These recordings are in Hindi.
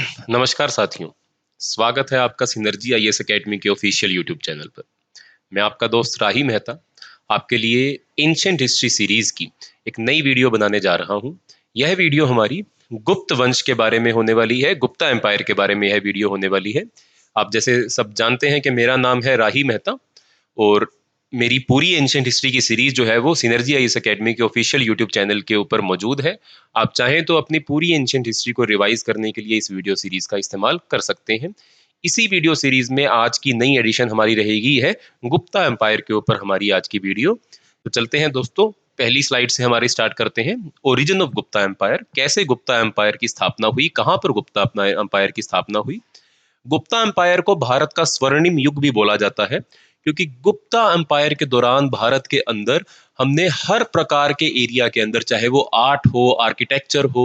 नमस्कार साथियों। स्वागत है आपका सिनर्जी आईएएस एकेडमी के ऑफिशियल यूट्यूब चैनल पर। मैं आपका दोस्त राही मेहता आपके लिए एंशिएंट हिस्ट्री सीरीज की एक नई वीडियो बनाने जा रहा हूं। यह वीडियो हमारी गुप्त वंश के बारे में होने वाली है, गुप्ता एम्पायर के बारे में यह वीडियो होने वाली है। आप जैसे सब जानते हैं कि मेरा नाम है राही मेहता और मेरी पूरी एंशिएंट हिस्ट्री की सीरीज जो है वो सिनर्जी आईएएस एकेडमी के ऑफिशियल यूट्यूब चैनल के ऊपर मौजूद है। आप चाहें तो अपनी पूरी एंशिएंट हिस्ट्री को रिवाइज करने के लिए इस वीडियो सीरीज का इस्तेमाल कर सकते हैं। इसी वीडियो सीरीज में आज की नई एडिशन हमारी रहेगी है गुप्ता एम्पायर के ऊपर हमारी आज की वीडियो। तो चलते हैं दोस्तों, पहली स्लाइड से हमारी स्टार्ट करते हैं। ओरिजिन ऑफ गुप्ता एम्पायर, कैसे गुप्ता एम्पायर की स्थापना हुई, कहां पर गुप्ता एम्पायर की स्थापना हुई। गुप्ता एम्पायर को भारत का स्वर्णिम युग भी बोला जाता है क्योंकि गुप्ता एम्पायर के दौरान भारत के अंदर हमने हर प्रकार के एरिया के अंदर, चाहे वो आर्ट हो, आर्किटेक्चर हो,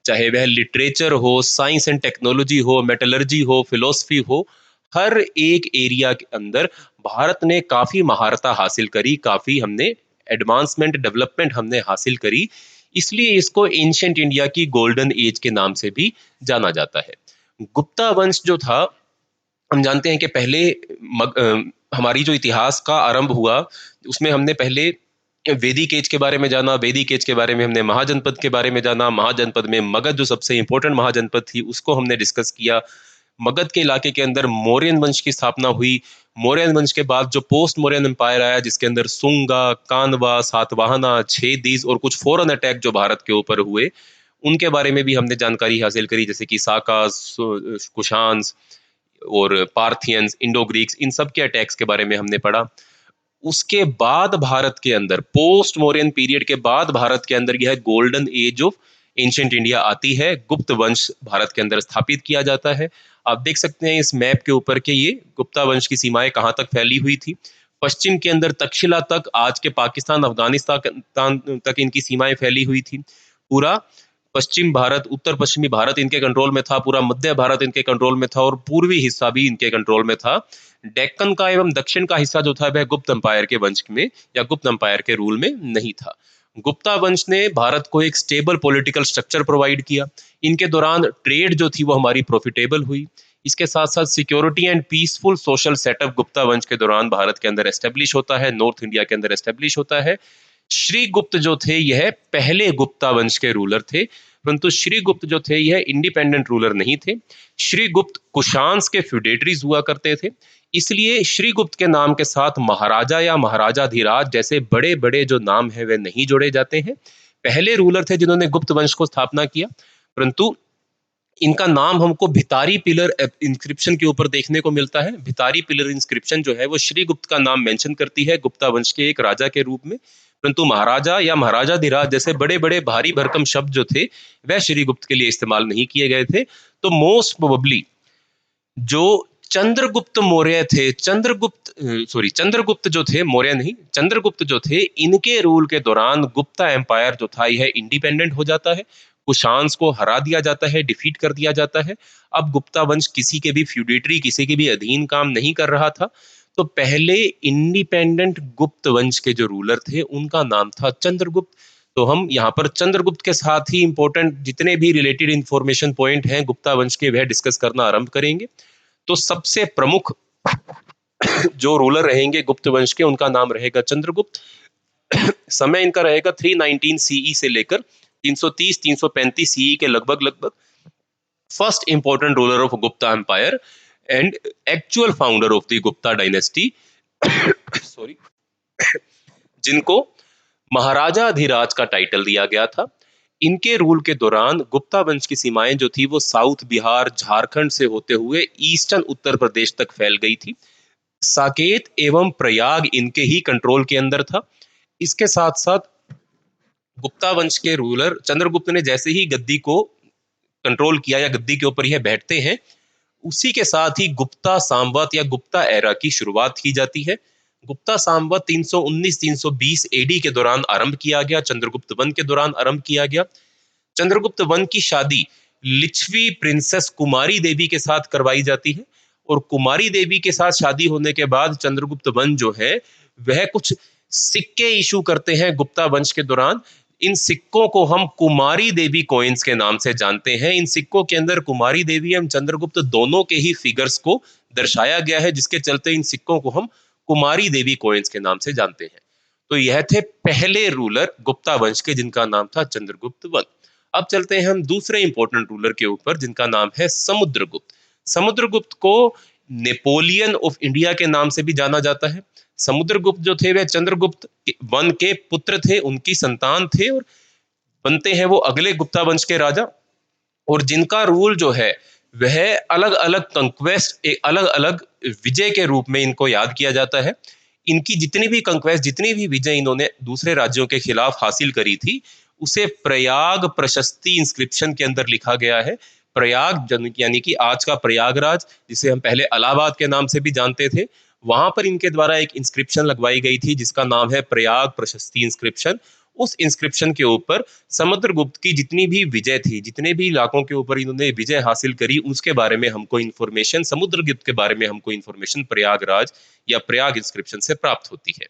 चाहे वह लिटरेचर हो, साइंस एंड टेक्नोलॉजी हो, मेटलर्जी हो, फिलोसफी हो, हर एक एरिया के अंदर भारत ने काफी महारता हासिल करी, काफी हमने एडवांसमेंट डेवलपमेंट हमने हासिल करी। इसलिए इसको एंशिएंट इंडिया की गोल्डन एज के नाम से भी जाना जाता है। गुप्ता वंश जो था, हम जानते हैं कि पहले हमारी जो इतिहास का आरंभ हुआ उसमें हमने पहले वैदिक एज के बारे में जाना, वैदिक एज के बारे में हमने महाजनपद के बारे में जाना, महाजनपद में मगध जो सबसे इंपॉर्टेंट महाजनपद थी उसको हमने डिस्कस किया। मगध के इलाके के अंदर मौर्यन वंश की स्थापना हुई। मौर्यन वंश के बाद जो पोस्ट मौर्यन एम्पायर आया जिसके अंदर सुंगा, कानवा, सातवाहना, छेदीस और कुछ फॉरेन अटैक जो भारत के ऊपर हुए उनके बारे में भी हमने जानकारी हासिल करी, जैसे कि साका, कुशान्स और पार्थियंस, इंडो ग्रीक्स, इन सब के अटैक्स के बारे में हमने पढ़ा। उसके बाद भारत के अंदर पोस्ट मौर्यन पीरियड के बाद भारत के अंदर यह golden age of ancient India आती है। गुप्त वंश भारत के अंदर स्थापित किया जाता है। आप देख सकते हैं इस मैप के ऊपर के ये गुप्ता वंश की सीमाएं कहां तक फैली हुई थी। पश्चिम के अंदर तक्षशिला तक, आज के पाकिस्तान, अफगानिस्तान तक इनकी सीमाएं फैली हुई थी। पूरा पश्चिम भारत, उत्तर पश्चिमी भारत इनके कंट्रोल में था, पूरा मध्य भारत इनके कंट्रोल में था और पूर्वी हिस्सा भी इनके कंट्रोल में था। डेक्कन का एवं दक्षिण का हिस्सा जो था वह गुप्त एम्पायर के वंश में या गुप्त एम्पायर के रूल में नहीं था। गुप्ता वंश ने भारत को एक स्टेबल पॉलिटिकल स्ट्रक्चर प्रोवाइड किया। इनके दौरान ट्रेड जो थी वो हमारी प्रॉफिटेबल हुई। इसके साथ साथ security and peaceful social setup Gupta वंश के दौरान भारत के अंदर एस्टेब्लिश होता है, नॉर्थ इंडिया के अंदर एस्टेब्लिश होता है। श्रीगुप्त जो थे यह पहले गुप्ता वंश के रूलर थे, परंतु श्रीगुप्त जो थे यह इंडिपेंडेंट रूलर नहीं थे। श्रीगुप्त कुशांस के फ्यूडेटरीज हुआ करते थे, इसलिए श्रीगुप्त के नाम के साथ महाराजा या महाराजाधिराज जैसे बड़े बड़े जो नाम है वे नहीं जोड़े जाते हैं। पहले रूलर थे जिन्होंने गुप्त वंश को स्थापना किया, परंतु इनका नाम हमको भितारी पिलर इंस्क्रिप्शन के ऊपर देखने को मिलता है। भितारी पिलर इंस्क्रिप्शन जो है वो श्रीगुप्त का नाम मेंशन करती है गुप्ता वंश के एक राजा के रूप में, परंतु महाराजा या महाराजाधिराज जैसे बड़े बड़े भारी भरकम शब्द जो थे वह श्रीगुप्त के लिए इस्तेमाल नहीं किए गए थे। तो मोस्ट प्रोबेबली जो चंद्रगुप्त मौर्य थे, चंद्रगुप्त जो थे, मौर्य नहीं, चंद्रगुप्त जो थे, इनके रूल के दौरान गुप्ता एम्पायर जो था यह इंडिपेंडेंट हो जाता है। कुशांस को हरा दिया जाता है, डिफीट कर दिया जाता है। अब गुप्ता वंश किसी के भी फ्यूडेटरी, किसी के भी अधीन काम नहीं कर रहा था। तो पहले इंडिपेंडेंट गुप्त वंश के जो रूलर थे उनका नाम था चंद्रगुप्त। तो हम यहाँ पर चंद्रगुप्त के साथ ही इंपॉर्टेंट जितने भी रिलेटेड इंफॉर्मेशन पॉइंट हैं गुप्ता वंश के वह डिस्कस करना आरंभ करेंगे। तो सबसे प्रमुख जो रूलर रहेंगे गुप्त वंश के उनका नाम रहेगा चंद्रगुप्त। समय इनका रहेगा 319 सीई से लेकर 330-335 सीई के लगभग लगभग। First important ruler of Gupta empire and actual founder of the Gupta dynasty sorry, जिनको महाराजा अधिराज का टाइटल दिया गया था। इनके रूल के दौरान गुप्ता वंश की सीमाएं जो थी वो साउथ बिहार, झारखंड से होते हुए ईस्टर्न उत्तर प्रदेश तक फैल गई थी। साकेत एवं प्रयाग इनके ही कंट्रोल के अंदर था। इसके साथ साथ गुप्ता वंश के रूलर चंद्रगुप्त ने जैसे ही गद्दी को कंट्रोल किया या गद्दी के ऊपर यह बैठते हैं, उसी के साथ ही गुप्ता सांवत या गुप्ता एरा की शुरुआत की जाती है। गुप्ता सांवत 319-320 एडी के दौरान आरंभ किया गया, चंद्रगुप्त वन के दौरान आरंभ किया गया। चंद्रगुप्त वन की शादी लिच्छवी प्रिंसेस कुमारी देवी के साथ करवाई जाती है और कुमारी देवी के साथ शादी होने के बाद चंद्रगुप्त वन जो है वह कुछ सिक्के इशू करते हैं गुप्ता वंश के दौरान। इन सिक्कों को हम कुमारी देवी कॉइन्स के नाम से जानते हैं। इन सिक्कों के अंदर कुमारी देवी एवं चंद्रगुप्त दोनों के ही फिगर्स को दर्शाया गया है, जिसके चलते इन सिक्कों को हम कुमारी देवी कॉइन्स के नाम से जानते हैं। तो यह थे पहले रूलर गुप्ता वंश के, जिनका नाम था चंद्रगुप्त वन। अब चलते हैं हम दूसरे इंपॉर्टेंट रूलर के ऊपर, जिनका नाम है समुद्रगुप्त। समुद्रगुप्त को नेपोलियन ऑफ इंडिया के नाम से भी जाना जाता है। समुद्रगुप्त जो थे वह चंद्रगुप्त वन के पुत्र थे, उनकी संतान थे, और बनते हैं वो अगले गुप्ता वंश के राजा। और जिनका रूल जो है वह अलग अलग कंक्वेस्ट, अलग अलग विजय के रूप में इनको याद किया जाता है। इनकी जितनी भी कंक्वेस्ट, जितनी भी विजय इन्होंने दूसरे राज्यों के खिलाफ हासिल करी थी, उसे प्रयाग प्रशस्ति इंस्क्रिप्शन के अंदर लिखा गया है। प्रयाग यानी कि आज का प्रयागराज, जिसे हम पहले इलाहाबाद के नाम से भी जानते थे, वहां पर इनके द्वारा एक इंस्क्रिप्शन लगवाई गई थी जिसका नाम है प्रयाग प्रशस्ति इंस्क्रिप्शन। उस इंस्क्रिप्शन के ऊपर समुद्रगुप्त की जितनी भी विजय थी, जितने भी इलाकों के ऊपर इन्होंने विजय हासिल करी, उसके बारे में हमको इन्फॉर्मेशन, समुद्रगुप्त के बारे में हमको इन्फॉर्मेशन प्रयागराज या प्रयाग इंस्क्रिप्शन से प्राप्त होती है।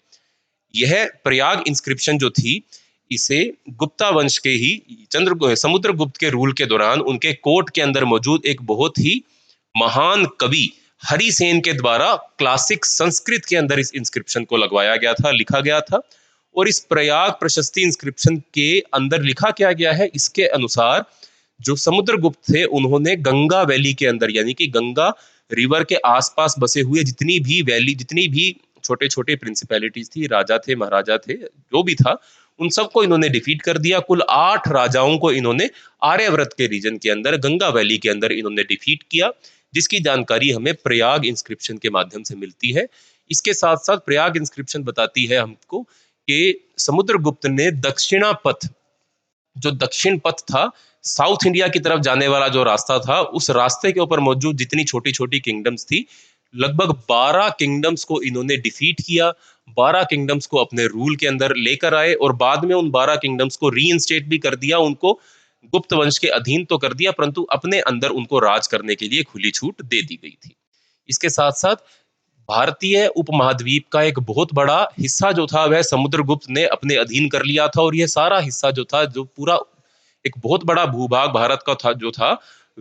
यह प्रयाग इंस्क्रिप्शन जो थी, इसे गुप्ता वंश के ही समुद्रगुप्त के रूल के दौरान उनके कोर्ट के अंदर मौजूद एक बहुत ही महान कवि हरिसेन के द्वारा क्लासिक संस्कृत के अंदर इस इंस्क्रिप्शन को लगवाया गया था, लिखा गया था। और इस प्रयाग प्रशस्ति इंस्क्रिप्शन के अंदर लिखा क्या गया है, इसके अनुसार जो समुद्रगुप्त थे, उन्होंने गंगा वैली के अंदर, यानी कि गंगा रिवर के आसपास बसे हुए जितनी भी वैली, जितनी भी छोटे छोटे प्रिंसिपैलिटीज थी, राजा थे, महाराजा थे, जो भी था, उन सबको इन्होंने डिफीट कर दिया। कुल 8 राजाओं को इन्होंने आर्यव्रत के रीजन के अंदर, गंगा वैली के अंदर इन्होंने डिफीट किया, जिसकी जानकारी हमें प्रयाग इंस्क्रिप्शन के माध्यम से मिलती है। इसके साथ साथ प्रयाग इंस्क्रिप्शन बताती है हमको कि समुद्रगुप्त ने दक्षिणा पथ, जो दक्षिण पथ था, साउथ इंडिया की तरफ जाने वाला जो रास्ता था, उस रास्ते के ऊपर मौजूद जितनी छोटी छोटी किंगडम्स थी, लगभग 12 किंगडम्स को इन्होंने डिफीट किया, 12 किंगडम्स को अपने रूल के अंदर लेकर आए, और बाद में उन 12 किंगडम्स को रीइंस्टेट भी कर दिया, उनको गुप्त वंश के अधीन तो कर दिया, परंतु अपने अंदर उनको राज करने के लिए खुली छूट दे दी गई थी। इसके साथ साथ भारतीय उपमहाद्वीप का एक बहुत बड़ा हिस्सा जो था वह समुद्रगुप्त ने अपने अधीन कर लिया था, और यह सारा हिस्सा जो था, जो पूरा एक बहुत बड़ा भूभाग भारत का था, जो था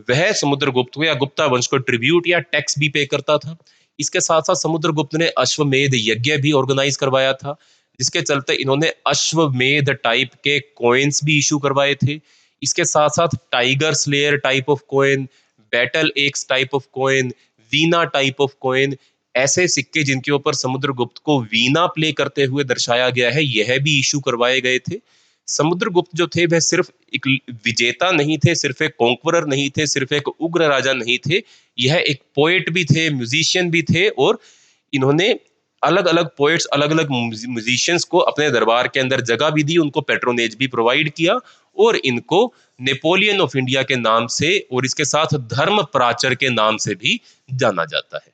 वह समुद्रगुप्त को या गुप्ता वंश को ट्रिब्यूट या टैक्स भी पे करता था। इसके साथ साथ समुद्रगुप्त ने अश्वमेध यज्ञ भी ऑर्गेनाइज करवाया था, जिसके चलते इन्होंने अश्वमेध टाइप के कॉइन्स भी इशू करवाए थे। इसके साथ साथ tiger slayer type of coin, battle x type of coin, Veena type of coin, ऐसे सिक्के जिनके ऊपर समुद्रगुप्त को वीणा प्ले करते हुए दर्शाया गया है, यह भी इशू करवाए गए थे। समुद्रगुप्त जो थे वह सिर्फ एक विजेता नहीं थे, सिर्फ एक कॉन्कवरर नहीं थे, सिर्फ एक उग्र राजा नहीं थे, यह एक पोएट भी थे, म्यूजिशियन भी थे, और इन्होंने अलग अलग पोएट्स, अलग अलग म्यूजिशियंस को अपने दरबार के अंदर जगह भी दी, उनको पेट्रोनेज भी प्रोवाइड किया, और इनको नेपोलियन ऑफ इंडिया के नाम से और इसके साथ धर्म प्राचर के नाम से भी जाना जाता है।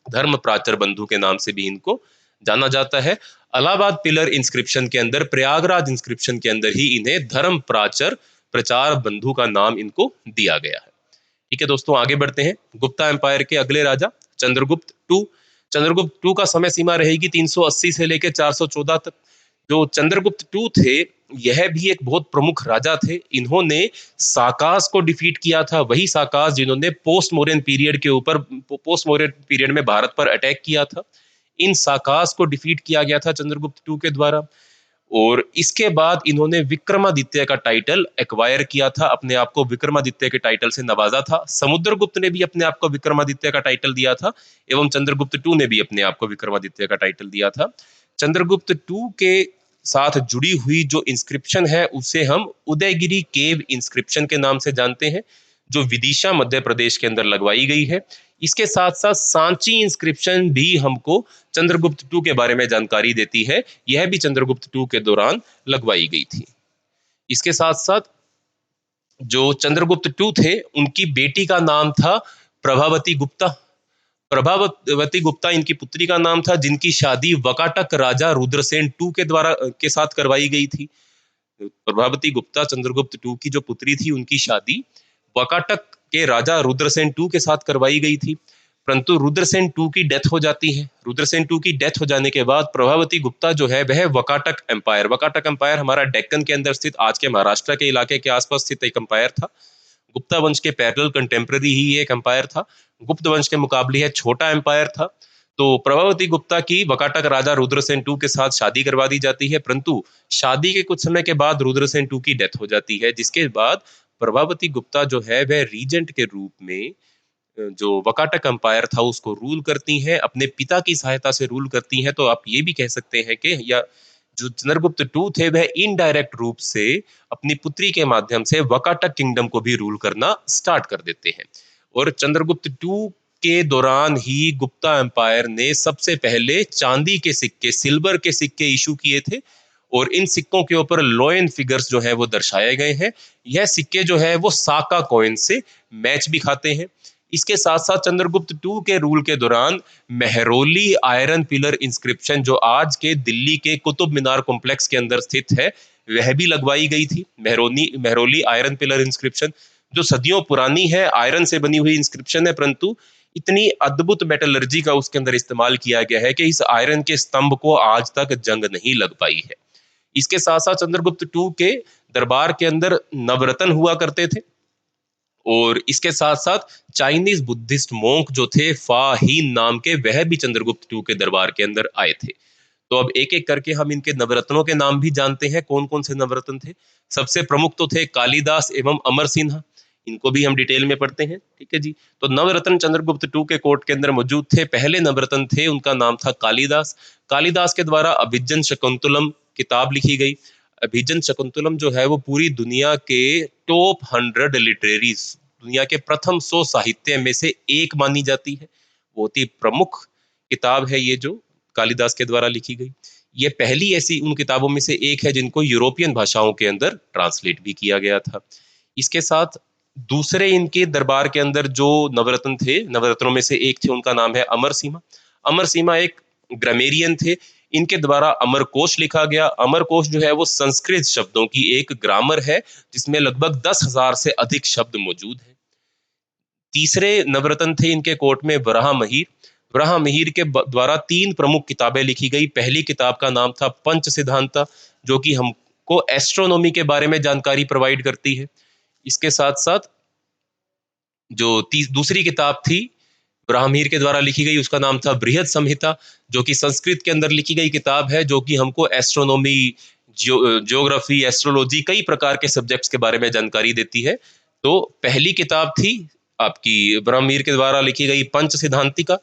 धर्म प्राचर बंधु के नाम से भी इनको जाना जाता है। अलाहाबाद पिलर इंस्क्रिप्शन के अंदर, प्रयागराज इंस्क्रिप्शन के अंदर ही इन्हें धर्म प्राचर प्रचार बंधु का नाम इनको दिया गया है। ठीक है दोस्तों, आगे बढ़ते हैं। गुप्ता एम्पायर के अगले राजा चंद्रगुप्त टू। चंद्रगुप्त टू का समय सीमा रहेगी 380 से लेकर 414 तक। जो चंद्रगुप्त टू थे, यह भी एक बहुत प्रमुख राजा थे। इन्होंने साकास को डिफीट किया था, वही साकास जिन्होंने पोस्ट मौर्यन पीरियड के ऊपर, पोस्ट मौर्यन पीरियड में भारत पर अटैक किया था। इन साकास को डिफीट किया गया था चंद्रगुप्त टू के द्वारा, और इसके बाद इन्होंने विक्रमादित्य का टाइटल एक्वायर किया था, अपने आप को विक्रमादित्य के टाइटल से नवाजा था। समुद्रगुप्त ने भी अपने आप को विक्रमादित्य का टाइटल दिया था, एवं चंद्रगुप्त टू ने भी अपने आप को विक्रमादित्य का टाइटल दिया था। चंद्रगुप्त टू के साथ जुड़ी हुई जो इंस्क्रिप्शन है, उसे हम उदयगिरी केव इंस्क्रिप्शन के नाम से जानते हैं, जो विदिशा मध्य प्रदेश के अंदर लगवाई गई है। इसके साथ साथ सांची इंस्क्रिप्शन भी हमको चंद्रगुप्त टू के बारे में जानकारी देती है, यह भी चंद्रगुप्त टू के दौरान लगवाई गई थी। इसके साथ साथ जो चंद्रगुप्त टू थे, उनकी बेटी का नाम था प्रभावती गुप्ता। प्रभावती गुप्ता इनकी पुत्री का नाम था, जिनकी शादी वकाटक राजा रुद्रसेन टू के द्वारा के साथ करवाई गई थी। प्रभावती गुप्ता चंद्रगुप्त टू की जो पुत्री थी, उनकी शादी वकाटक के राजा रुद्रसेन टू के साथ करवाई गई थी। परंतु रुद्रसेन टू की डेथ हो जाती है। रुद्रसेन टू की डेथ हो जाने के बाद प्रभावती गुप्ता जो है वह वकाटक एम्पायर हमारा डेक्कन के अंदर स्थित आज के महाराष्ट्र के इलाके के आसपास स्थित एक एम्पायर था। गुप्ता वंश के पैरेलल कंटेम्प्रेरी ही एक एम्पायर था। गुप्त वंश के मुकाबले यह छोटा एम्पायर था। तो प्रभावती गुप्ता की वकाटक राजा रुद्रसेन टू के साथ शादी करवा दी जाती है, परंतु शादी के कुछ समय के बाद रुद्रसेन टू की डेथ हो जाती है, जिसके बाद प्रभावती गुप्ता जो है वह रीजेंट के रूप में जो वकाटक एम्पायर था उसको रूल करती हैं, अपने पिता की सहायता से रूल करती हैं। तो आप ये भी कह सकते हैं कि या जो चंद्रगुप्त टू थे वह इनडायरेक्ट रूप से अपनी पुत्री के माध्यम से वकाटक किंगडम को भी रूल करना स्टार्ट कर देते हैं। और चंद्रगुप्त टू के दौरान ही गुप्ता एम्पायर ने सबसे पहले चांदी के सिक्के, सिल्वर के सिक्के इशू किए थे, और इन सिक्कों के ऊपर लॉयन फिगर्स जो है वो दर्शाए गए हैं। यह सिक्के जो है वो साका कॉइन से मैच भी खाते हैं। इसके साथ साथ चंद्रगुप्त टू के रूल के दौरान मेहरौली आयरन पिलर इंस्क्रिप्शन जो आज के दिल्ली के कुतुब मीनार कॉम्प्लेक्स के अंदर स्थित है वह भी लगवाई गई थी। मेहरौली आयरन पिलर इंस्क्रिप्शन जो सदियों पुरानी है, आयरन से बनी हुई इंस्क्रिप्शन है, परंतु इतनी अद्भुत मेटलर्जी का उसके अंदर इस्तेमाल किया गया है कि इस आयरन के स्तंभ को आज तक जंग नहीं लग पाई है। इसके साथ साथ चंद्रगुप्त टू के दरबार के अंदर नवरत्न हुआ करते थे, और इसके साथ साथ चाइनीज बुद्धिस्ट मोंक जो थे फा हीन नाम के, वह भी चंद्रगुप्त टू के दरबार के अंदर आए थे। तो अब एक एक करके हम इनके नवरत्नों के नाम भी जानते हैं, कौन कौन से नवरत्न थे। सबसे प्रमुख तो थे कालिदास एवं अमर सिन्हा, इनको भी हम डिटेल में पढ़ते हैं, ठीक है जी। तो नवरत्न चंद्रगुप्त टू के कोर्ट के अंदर मौजूद थे। पहले नवरत्न थे, उनका नाम था कालिदास। कालिदास के द्वारा अभिज्ञान शकुंतलम किताब लिखी गई। अभिज्ञान शकुंतलम जो है वो पूरी दुनिया के टॉप 100 लिटरेरीज, दुनिया के प्रथम 100 साहित्य में से एक मानी जाती है। बहुत ही प्रमुख किताब है ये जो कालिदास के द्वारा लिखी गई। ये पहली ऐसी उन किताबों में से एक है जिनको यूरोपियन भाषाओं के अंदर ट्रांसलेट भी किया गया था। इसके साथ दूसरे इनके दरबार के अंदर जो नवरत्न थे, नवरत्नों में से एक थे, उनका नाम है अमर सीमा। अमर सीमा एक ग्रामेरियन थे। इनके द्वारा अमरकोश लिखा गया। अमरकोश जो है वो संस्कृत शब्दों की एक ग्रामर है जिसमें लगभग 10,000 से अधिक शब्द मौजूद हैं। तीसरे नवरत्न थे इनके कोर्ट में वराह मिहिर। वराह मिहिर के द्वारा 3 प्रमुख किताबें लिखी गई। पहली किताब का नाम था पंच सिद्धांता, जो कि हमको एस्ट्रोनॉमी के बारे में जानकारी प्रोवाइड करती है। इसके साथ साथ जो दूसरी किताब थी ब्राह्मीर के द्वारा लिखी गई, उसका नाम था बृहद संहिता, जो कि संस्कृत के अंदर लिखी गई किताब है, जो कि हमको एस्ट्रोनॉमी, जियोग्राफी, एस्ट्रोलॉजी, कई प्रकार के सब्जेक्ट्स के बारे में जानकारी देती है। तो पहली किताब थी आपकी ब्राह्मीर के द्वारा लिखी गई पंच सिद्धांतिका,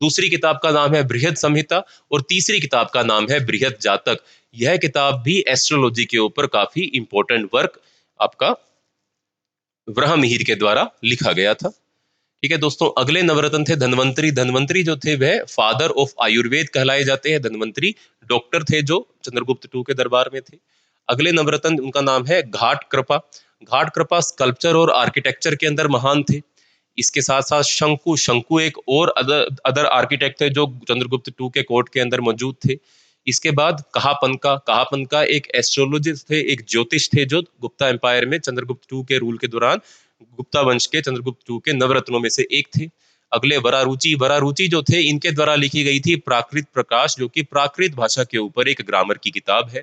दूसरी किताब का नाम है बृहद संहिता, और तीसरी किताब का नाम है बृहद जातक। यह किताब भी एस्ट्रोलॉजी के ऊपर काफी इंपॉर्टेंट वर्क आपका ब्रह्ममिहिर के द्वारा लिखा गया था। ठीक है दोस्तों, अगले नवरत्न थे धन्वंतरी। धन्वंतरी जो थे वह फादर ऑफ आयुर्वेद कहलाए जाते हैं। धन्वंतरी डॉक्टर थे जो चंद्रगुप्त टू के दरबार में थे। अगले नवरत्न उनका नाम है घाट कृपा। घाट कृपा स्कल्पचर और आर्किटेक्चर के अंदर महान थे। इसके साथ साथ शंकु, शंकु एक और अदर आर्किटेक्ट थे जो चंद्रगुप्त टू के कोर्ट के अंदर मौजूद थे। इसके बाद कहापनका। कहापनका एक एस्ट्रोलॉजिस्ट थे, एक ज्योतिष थे जो गुप्ता एम्पायर में चंद्रगुप्त टू के रूल के दौरान गुप्ता वंश के चंद्रगुप्त टू के नवरत्नों में से एक थे। अगले वरारुचि। वरारुचि जो थे इनके द्वारा लिखी गई थी प्राकृत प्रकाश, जो कि प्राकृत भाषा के ऊपर एक ग्रामर की किताब है।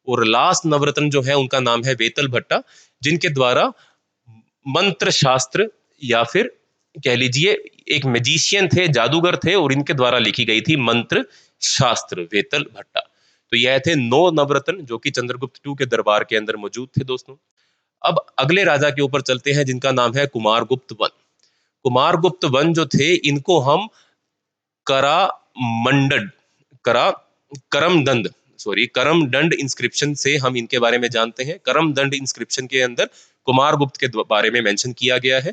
और लास्ट नवरत्न जो है उनका नाम है वेतल भट्टा, जिनके द्वारा मंत्र शास्त्र या फिर कह लीजिए एक मैजिशियन थे, जादूगर थे, और इनके द्वारा लिखी गई थी मंत्र शास्त्र, वेतल भट्टा। तो यह थे 9 नवरत्न जो कि चंद्रगुप्त टू के दरबार के अंदर मौजूद थे दोस्तों। अब अगले राजा के ऊपर चलते हैं जिनका नाम है कुमारगुप्त वन। कुमारगुप्त वन जो थे इनको हम करामंडल करा करमदंड करमदंड इंस्क्रिप्शन से हम इनके बारे में जानते हैं। करमदंड इंस्क्रिप्शन के अंदर कुमारगुप्त के बारे में मेंशन किया गया है।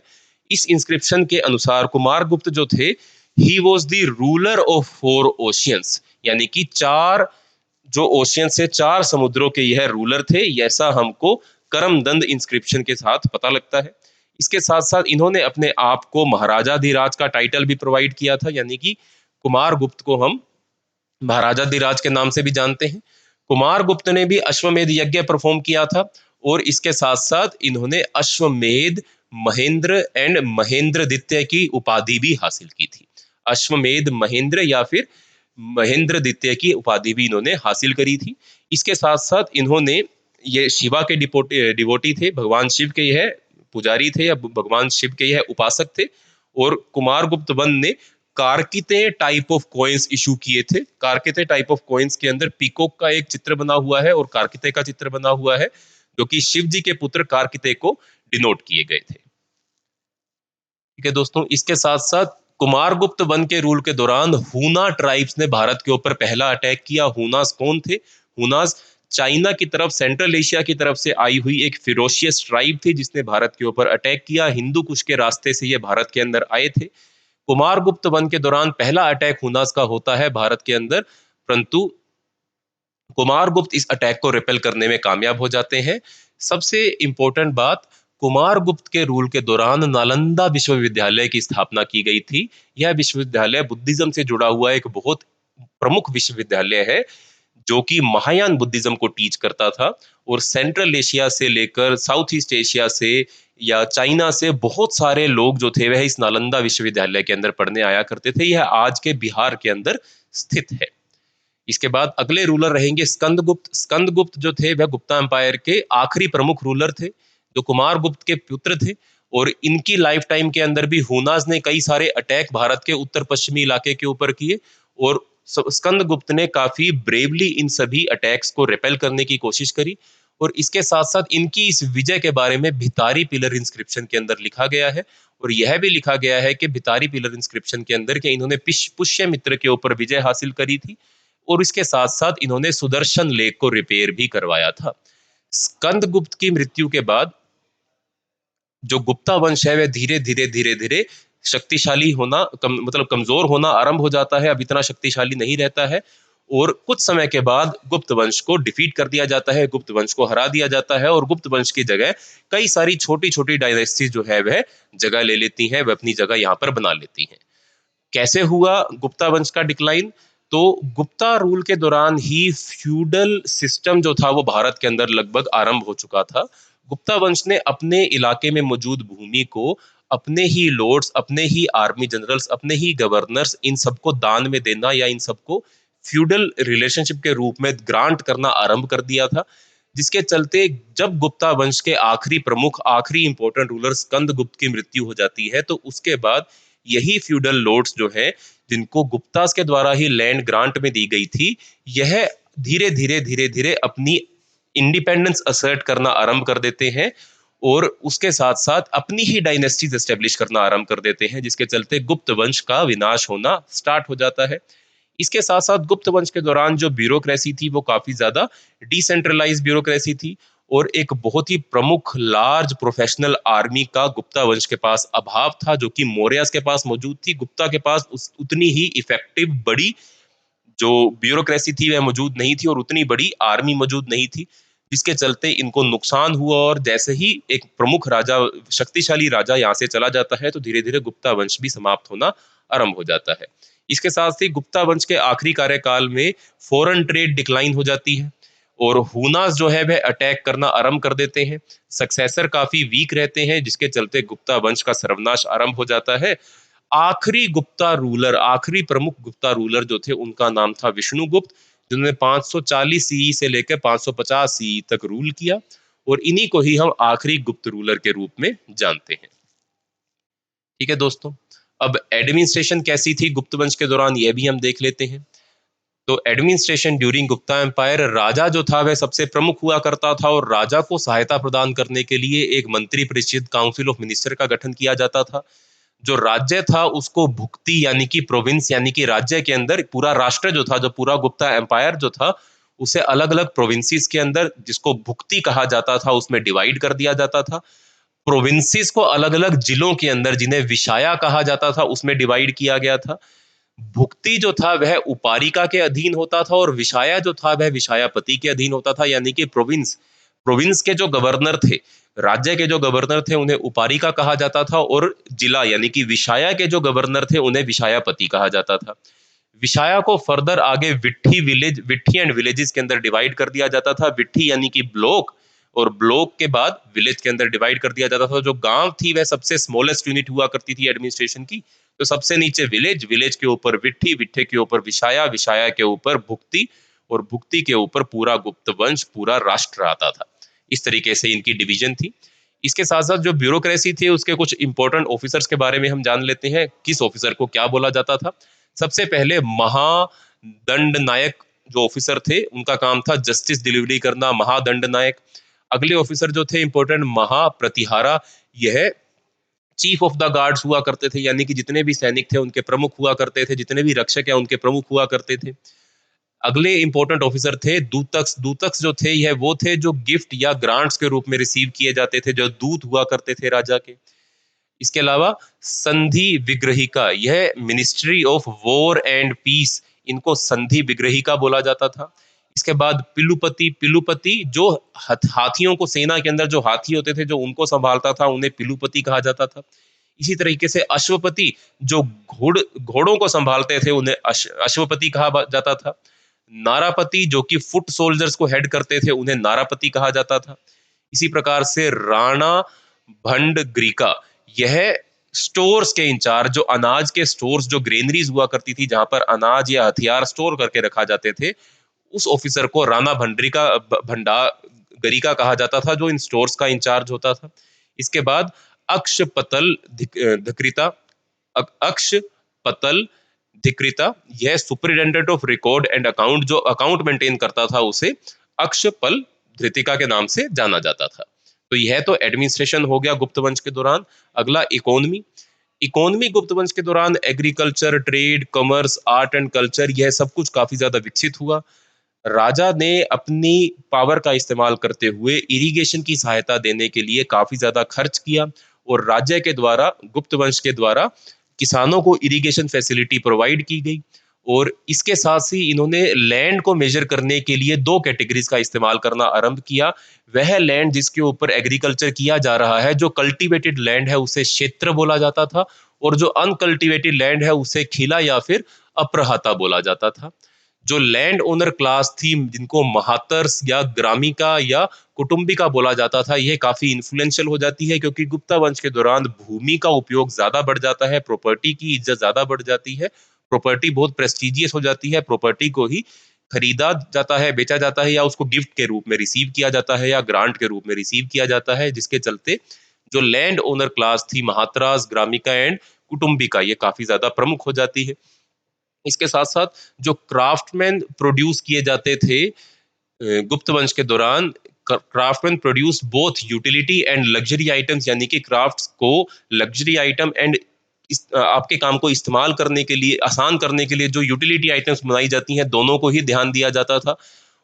इस इंस्क्रिप्शन के अनुसार कुमारगुप्त जो थे he was the ruler of 4 oceans, यानी कि 4 जो ओशियन से 4 समुद्रों के यह रूलर थे, ऐसा हमको करमदंड इंस्क्रिप्शन के साथ पता लगता है। इसके साथ साथ इन्होंने अपने आप को महाराजाधिराज का टाइटल भी प्रोवाइड किया था, यानी कि कुमारगुप्त को हम महाराजाधिराज के नाम से भी जानते हैं। कुमारगुप्त ने भी अश्वमेध यज्ञ परफॉर्म किया था, और इसके साथ साथ इन्होंने अश्वमेध महेंद्र एंड महेंद्रदित्य की उपाधि भी हासिल की थी। अश्वमेध महेंद्र या फिर महेंद्र द्वितीय की उपाधि भी इन्होंने हासिल करी थी। इसके साथ साथ इन्होंने, ये शिवा के डिवोटी थे, भगवान शिव के यह पुजारी थे या भगवान शिव के यह उपासक थे। और कुमारगुप्त वन ने कार्किते टाइप ऑफ कॉइन्स इशू किए थे। कार्किते टाइप ऑफ कॉइन्स के अंदर पीकॉक का एक चित्र बना हुआ है और कार्किते का चित्र बना हुआ है, जो कि शिव जी के पुत्र कार्किते को डिनोट किए गए थे। ठीक है दोस्तों, इसके साथ साथ कुमारगुप्त वन के रूल के दौरान हूना ट्राइब्स ने भारत के ऊपर पहला अटैक किया। हूनास कौन थे? हूनास चाइना की तरफ, सेंट्रल एशिया की तरफ से आई हुई एक फिरोशियस ट्राइब थी, जिसने भारत के ऊपर अटैक किया। हिंदू कुश के रास्ते से ये भारत के अंदर आए थे। कुमारगुप्त वन के दौरान पहला अटैक हूनास का होता है भारत के अंदर, परंतु कुमारगुप्त इस अटैक को रिपेल करने में कामयाब हो जाते हैं। सबसे इंपॉर्टेंट बात, कुमारगुप्त के रूल के दौरान नालंदा विश्वविद्यालय की स्थापना की गई थी। यह विश्वविद्यालय बुद्धिज्म से जुड़ा हुआ एक बहुत प्रमुख विश्वविद्यालय है, जो कि महायान बुद्धिज्म को टीच करता था। और सेंट्रल एशिया से लेकर साउथ ईस्ट एशिया से या चाइना से बहुत सारे लोग जो थे वह इस नालंदा विश्वविद्यालय के अंदर पढ़ने आया करते थे। यह आज के बिहार के अंदर स्थित है। इसके बाद अगले रूलर रहेंगे स्कंदगुप्त। स्कंदगुप्त जो थे वह गुप्ता एम्पायर के आखिरी प्रमुख रूलर थे, जो कुमारगुप्त के पुत्र थे। और इनकी लाइफ टाइम के अंदर भी हुनास ने कई सारे अटैक भारत के उत्तर पश्चिमी इलाके के ऊपर किए, और स्कंदगुप्त ने काफी ब्रेवली इन सभी अटैक्स को रिपेल करने की कोशिश करी। और इसके साथ साथ इनकी इस विजय के बारे में भितारी पिलर इंस्क्रिप्शन के अंदर लिखा गया है। और यह भी लिखा गया है कि भितारी पिलर इंस्क्रिप्शन के अंदर कि इन्होंने पुष्यमित्र के ऊपर विजय हासिल करी थी, और इसके साथ साथ इन्होंने सुदर्शन लेक को रिपेयर भी करवाया था। स्कंदगुप्त की मृत्यु के बाद जो गुप्ता वंश है वह धीरे धीरे धीरे धीरे शक्तिशाली होना, मतलब कमजोर होना आरंभ हो जाता है। अब इतना शक्तिशाली नहीं रहता है, और कुछ समय के बाद गुप्त वंश को डिफीट कर दिया जाता है, गुप्त वंश को हरा दिया जाता है, और गुप्त वंश की जगह कई सारी छोटी छोटी डायनेस्टी जो है वह जगह ले लेती हैं, वह अपनी जगह यहाँ पर बना लेती हैं। कैसे हुआ गुप्ता वंश का डिक्लाइन? तो गुप्ता रूल के दौरान ही फ्यूडल सिस्टम जो था वो भारत के अंदर लगभग आरंभ हो चुका था। गुप्ता वंश ने अपने इलाके में मौजूद भूमि को अपने ही लॉर्ड्स, अपने ही आर्मी जनरल्स, अपने ही गवर्नर्स, इन सबको दान में देना या इन सबको फ्यूडल रिलेशनशिप के रूप में ग्रांट करना आरंभ कर दिया था। जिसके चलते जब गुप्ता वंश के आखिरी प्रमुख, आखिरी इंपॉर्टेंट रूलर स्कंदगुप्त की मृत्यु हो जाती है, तो उसके बाद यही फ्यूडल लॉर्ड्स जो है, जिनको गुप्तास के द्वारा ही लैंड ग्रांट में दी गई थी, यह धीरे धीरे धीरे धीरे अपनी इंडिपेंडेंस असर्ट करना आरंभ कर देते हैं, और उसके साथ साथ अपनी ही डायनेस्टीज एस्टेब्लिश करना आरंभ कर देते हैं, जिसके चलते गुप्त वंश का विनाश होना स्टार्ट हो जाता है। इसके साथ साथ गुप्त वंश के दौरान जो ब्यूरोक्रेसी थी वो काफी ज्यादा डिसेंट्रलाइज ब्यूरोक्रेसी थी, और एक बहुत ही प्रमुख लार्ज प्रोफेशनल आर्मी का गुप्ता वंश के पास अभाव था, जो कि मौर्यस के पास मौजूद थी। गुप्ता के पास उतनी ही इफेक्टिव बड़ी जो ब्यूरोक्रेसी थी वह मौजूद नहीं थी, और उतनी बड़ी आर्मी मौजूद नहीं थी, जिसके चलते इनको नुकसान हुआ। और जैसे ही एक प्रमुख राजा, शक्तिशाली राजा यहाँ से चला जाता है, तो धीरे धीरे गुप्ता वंश भी समाप्त होना आरंभ हो जाता है। इसके साथ ही गुप्ता वंश के आखिरी कार्यकाल में फॉरेन ट्रेड डिक्लाइन हो जाती है, और हुनास जो है वह अटैक करना आरंभ कर देते हैं। सक्सेसर काफी वीक रहते हैं, जिसके चलते गुप्ता वंश का सर्वनाश आरंभ हो जाता है। आखिरी गुप्ता रूलर, आखिरी प्रमुख गुप्ता रूलर जो थे, उनका नाम था विष्णुगुप्त, जिन्होंने 540 सीई से लेकर 550 सीई तक रूल किया, और इन्हीं को ही हम आखिरी गुप्त रूलर के रूप में जानते हैं। ठीक है दोस्तों, अब एडमिनिस्ट्रेशन कैसी थी गुप्त वंश के दौरान, यह भी हम देख लेते हैं। तो एडमिनिस्ट्रेशन ड्यूरिंग गुप्ता एम्पायर, राजा जो था वह सबसे प्रमुख हुआ करता था, और राजा को सहायता प्रदान करने के लिए एक मंत्री परिषद, काउंसिल ऑफ मिनिस्टर का गठन किया जाता था। जो राज्य था उसको भुक्ति यानी कि प्रोविंस, यानी कि राज्य के अंदर पूरा राष्ट्र जो था, जो पूरा गुप्ता एम्पायर जो था, उसे अलग अलग प्रोविंसेस के अंदर, जिसको भुक्ति कहा जाता था, उसमें डिवाइड कर दिया जाता था। प्रोविंसेस को अलग अलग जिलों के अंदर, जिन्हें विशाया कहा जाता था, उसमें डिवाइड किया गया था। भुक्ति जो था वह उपारिका के अधीन होता था, और विशाया जो था वह विशायापति के अधीन होता था। यानी कि प्रोविंस, प्रोविंस के जो गवर्नर थे, राज्य के जो गवर्नर थे, उन्हें उपारिका कहा जाता था, और जिला यानी कि विशाया के जो गवर्नर थे उन्हें विशायापति कहा जाता था। विशाया को फर्दर आगे विट्ठी विलेज, विट्ठी एंड विलेजेस के अंदर डिवाइड कर दिया जाता था। विट्ठी यानी कि ब्लॉक, और ब्लॉक के बाद विलेज के अंदर डिवाइड कर दिया जाता था। जो गांव थी वह सबसे स्मॉलेस्ट यूनिट हुआ करती थी एडमिनिस्ट्रेशन की, तो सबसे नीचे विलेज, विलेज के ऊपर विट्ठी, विट्ठे के ऊपर विशाया, विशाया के ऊपर भुक्ति और भुक्ति के ऊपर पूरा गुप्त वंश, पूरा राष्ट्र आता था। इस तरीके से इनकी डिवीजन थी। इसके साथ साथ जो ब्यूरोक्रेसी थी उसके कुछ इंपॉर्टेंट ऑफिसर्स के बारे में हम जान लेते हैं, किस ऑफिसर को क्या बोला जाता था। सबसे पहले महादंड नायक जो ऑफिसर थे उनका काम था जस्टिस डिलीवरी करना, महादंड नायक। अगले ऑफिसर जो थे इंपॉर्टेंट महाप्रतिहारा, यह चीफ ऑफ द गार्ड्स हुआ करते थे, यानी कि जितने भी सैनिक थे उनके प्रमुख हुआ करते थे, जितने भी रक्षक है उनके प्रमुख हुआ करते थे। अगले इंपॉर्टेंट ऑफिसर थे दूतक्स। दूतक्स जो थे यह वो थे जो गिफ्ट या ग्रांट्स के रूप में रिसीव किए जाते थे, जो दूत हुआ करते थे राजा के। इसके अलावा संधि विग्रहिका, यह ministry of war and peace, इनको संधि विग्रहिका बोला जाता था। इसके बाद पिलुपति, पिलुपति जो हाथियों को, सेना के अंदर जो हाथी होते थे जो उनको संभालता था, उन्हें पिलुपति कहा जाता था। इसी तरीके से अश्वपति जो घोड़ों को संभालते थे उन्हें अश्वपति कहा जाता था। नारापति जो कि फुट सोल्जर्स को हेड करते थे उन्हें नारापति कहा जाता था। इसी प्रकार से राणा भंड ग्रीका, यह स्टोर्स के इंचार्ज, जो अनाज के स्टोर्स, जो ग्रेनरीज हुआ करती थी जहां पर अनाज या हथियार स्टोर करके रखा जाते थे, उस ऑफिसर को राणा भंडरिका भंडागरिका कहा जाता था, जो इन स्टोर्स का इंचार्ज होता था। इसके बाद अक्षपतल धिक्रिता, अक्षपतल धिक्रिता, यह superintendent of record and account, जो अकाउंट मेंटेन करता था उसे अक्षपल धृतिका के नाम से जाना जाता था। तो यह तो एडमिनिस्ट्रेशन हो गया गुप्त वंश के दौरान। अगला इकोनॉमी। इकोनॉमी गुप्त वंश के दौरान agriculture, trade, commerce, art and culture, यह सब कुछ काफी ज्यादा विकसित हुआ। राजा ने अपनी पावर का इस्तेमाल करते हुए इरिगेशन की सहायता देने के लिए काफी ज्यादा खर्च किया, और राज्य के द्वारा, गुप्त वंश के द्वारा किसानों को इरिगेशन फैसिलिटी प्रोवाइड की गई। और इसके साथ ही इन्होंने लैंड को मेजर करने के लिए दो कैटेगरीज का इस्तेमाल करना आरंभ किया। वह लैंड जिसके ऊपर एग्रीकल्चर किया जा रहा है, जो कल्टीवेटेड लैंड है उसे क्षेत्र बोला जाता था, और जो अनकल्टीवेटेड लैंड है उसे खिला या फिर अप्रहाता बोला जाता था। जो लैंड ओनर क्लास थी, जिनको महातर्स या ग्रामिका या कुटुंबिका बोला जाता था, यह काफी इन्फ्लुएंशियल हो जाती है, क्योंकि गुप्ता वंश के दौरान भूमि का उपयोग ज्यादा बढ़ जाता है, प्रॉपर्टी की इज्जत ज्यादा बढ़ जाती है, प्रॉपर्टी बहुत प्रेस्टिजियस हो जाती है, प्रॉपर्टी को ही खरीदा जाता है, बेचा जाता है, या उसको गिफ्ट के रूप में रिसीव किया जाता है, या ग्रांट के रूप में रिसीव किया जाता है, जिसके चलते जो लैंड ओनर क्लास थी, महात्रास, ग्रामिका एंड कुटुंबिका, ये काफी ज्यादा प्रमुख हो जाती है। इसके साथ साथ जो क्राफ्टमैन प्रोड्यूस किए जाते थे गुप्त वंश के दौरान, craftsman produce both utility and luxury items, यानी कि क्राफ्ट्स को लग्जरी आइटम एंड आपके काम को इस्तेमाल करने के लिए, आसान करने के लिए जो यूटिलिटी आइटम्स बनाई जाती हैं, दोनों को ही ध्यान दिया जाता था।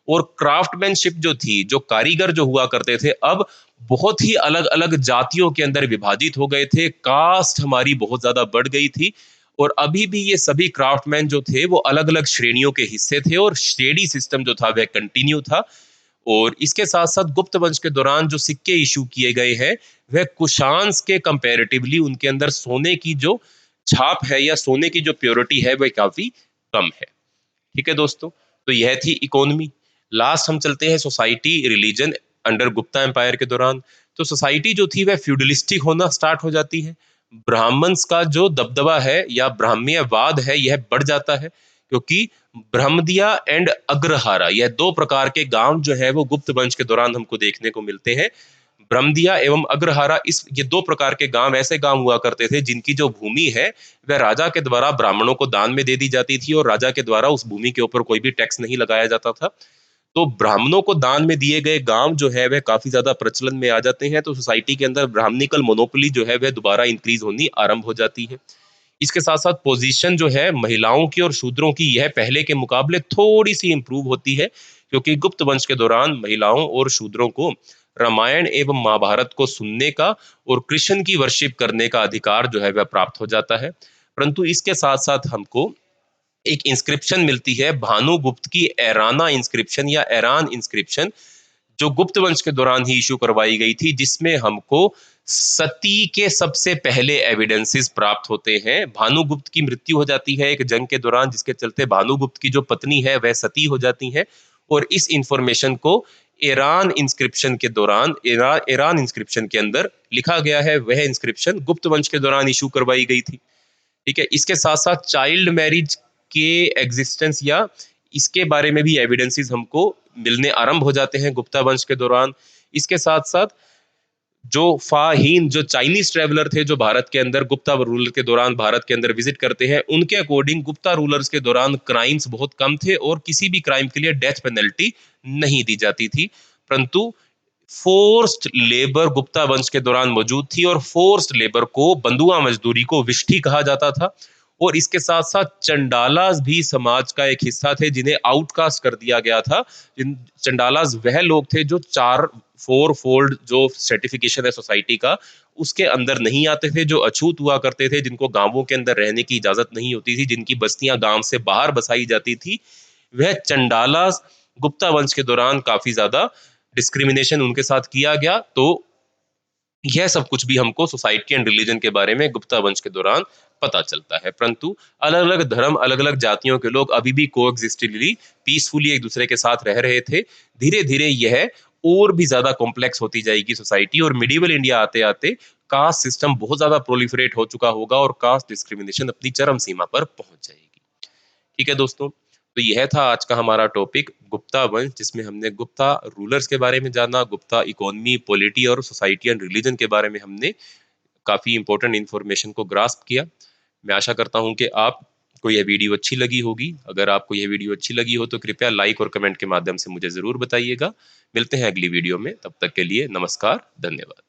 और क्राफ्टमैनशिप जो थी, जो कारीगर जो हुआ करते थे, अब बहुत ही अलग अलग जातियों के अंदर विभाजित हो गए थे, कास्ट हमारी बहुत ज्यादा बढ़ गई थी, और अभी भी ये सभी क्राफ्टमैन जो थे वो अलग अलग श्रेणियों के हिस्से थे, और श्रेणी सिस्टम जो था वह कंटिन्यू था। और इसके साथ साथ गुप्त वंश के दौरान जो सिक्के इशू किए गए हैं, वह कुशांस के कंपैरेटिवली उनके अंदर सोने की जो छाप है या सोने की जो प्योरिटी है वह काफी कम है। ठीक है दोस्तों, तो यह थी इकोनॉमी। लास्ट हम चलते हैं society, religion under Gupta empire के दौरान। तो सोसाइटी जो थी वह फ्यूडलिस्टिक होना स्टार्ट हो जाती है। ब्राह्मण्स का जो दबदबा है या ब्राह्म्यवाद है यह बढ़ जाता है, क्योंकि ब्रह्मदिया एंड अग्रहारा, यह दो प्रकार के गांव जो है वो गुप्त वंश के दौरान हमको देखने को मिलते हैं। ब्रह्मदिया एवं अग्रहारा, इस ये दो प्रकार के गांव ऐसे गांव हुआ करते थे जिनकी जो भूमि है वह राजा के द्वारा ब्राह्मणों को दान में दे दी जाती थी, और राजा के द्वारा उस भूमि के ऊपर कोई भी टैक्स नहीं लगाया जाता था। तो ब्राह्मणों को दान में दिए गए गांव जो है वह काफी ज्यादा प्रचलन में आ जाते हैं, तो सोसाइटी के अंदर ब्राह्मणिकल मोनोपोली जो है वह दोबारा इंक्रीज होनी आरंभ हो जाती है। इसके साथ साथ पोजीशन जो है महिलाओं की और शूद्रों की, यह पहले के मुकाबले थोड़ी सी इंप्रूव होती है, क्योंकि गुप्त वंश के दौरान महिलाओं और शूद्रों को रामायण एवं महाभारत को सुनने का और कृष्ण की वर्शिप करने का अधिकार जो है वह प्राप्त हो जाता है। परंतु इसके साथ साथ हमको एक इंस्क्रिप्शन मिलती है भानुगुप्त की, एराना इंस्क्रिप्शन या एरान इंस्क्रिप्शन, जो गुप्त वंश के दौरान ही इशू करवाई गई थी, जिसमें हमको सती के सबसे पहले एविडेंसेस प्राप्त होते हैं। भानुगुप्त की मृत्यु हो जाती है एक जंग के दौरान, जिसके चलते भानुगुप्त की जो पत्नी है वह सती हो जाती है, और इस इंफॉर्मेशन को ईरान इंस्क्रिप्शन के दौरान, ईरान इंस्क्रिप्शन के अंदर लिखा गया है। वह इंस्क्रिप्शन गुप्त वंश के दौरान इशू करवाई गई थी। ठीक है, इसके साथ साथ चाइल्ड मैरिज के एग्जिस्टेंस या इसके बारे में भी एविडेंसेस हमको मिलने आरंभ हो जाते हैं गुप्ता वंश के दौरान। इसके साथ साथ जो फाहीन, जो चाइनीज ट्रेवलर थे जो भारत के अंदर गुप्ता रूलर के दौरान भारत के अंदर विजिट करते हैं, उनके अकॉर्डिंग गुप्ता रूलर्स के दौरान क्राइम्स बहुत कम थे और किसी भी क्राइम के लिए डेथ पेनल्टी नहीं दी जाती थी। परंतु फोर्स्ड लेबर गुप्ता वंश के दौरान मौजूद थी और फोर्स्ड लेबर को, बंधुआ मजदूरी को विष्ठी कहा जाता था। और इसके साथ साथ चंडालास भी समाज का एक हिस्सा थे जिन्हें आउटकास्ट कर दिया गया था। जिन चंडालास वह लोग थे जो चार फोर फोल्ड जो सर्टिफिकेशन है सोसाइटी का उसके अंदर नहीं आते थे, जो अछूत हुआ करते थे, जिनको गांवों के अंदर रहने की इजाजत नहीं होती थी, जिनकी बस्तियां गांव से बाहर बसाई जाती थी, वह चंडालास गुप्ता वंश के दौरान काफी ज्यादा डिस्क्रिमिनेशन उनके साथ किया गया। तो यह सब कुछ भी हमको सोसाइटी एंड रिलीजन के बारे में गुप्ता वंश के दौरान पता चलता है। परंतु अलग अलग धर्म, अलग अलग जातियों के लोग अभी भी कोएग्जिस्टिवली, पीसफुली एक दूसरे के साथ रह रहे थे। धीरे धीरे यह और भी ज्यादा कॉम्प्लेक्स होती जाएगी सोसाइटी, और मिडिवल इंडिया आते आते कास्ट सिस्टम बहुत ज्यादा प्रोलिफरेट हो चुका होगा और कास्ट डिस्क्रिमिनेशन अपनी चरम सीमा पर पहुंच जाएगी। ठीक है दोस्तों, तो यह था आज का हमारा टॉपिक गुप्ता वंश, जिसमें हमने गुप्ता रूलर्स के बारे में जाना, गुप्ता इकोनॉमी, पॉलिटी और सोसाइटी एंड रिलीजन के बारे में हमने काफी इंपॉर्टेंट इन्फॉर्मेशन को ग्रास्प किया। मैं आशा करता हूं कि आपको यह वीडियो अच्छी लगी होगी। अगर आपको यह वीडियो अच्छी लगी हो तो कृपया लाइक और कमेंट के माध्यम से मुझे जरूर बताइएगा। मिलते हैं अगली वीडियो में, तब तक के लिए नमस्कार, धन्यवाद।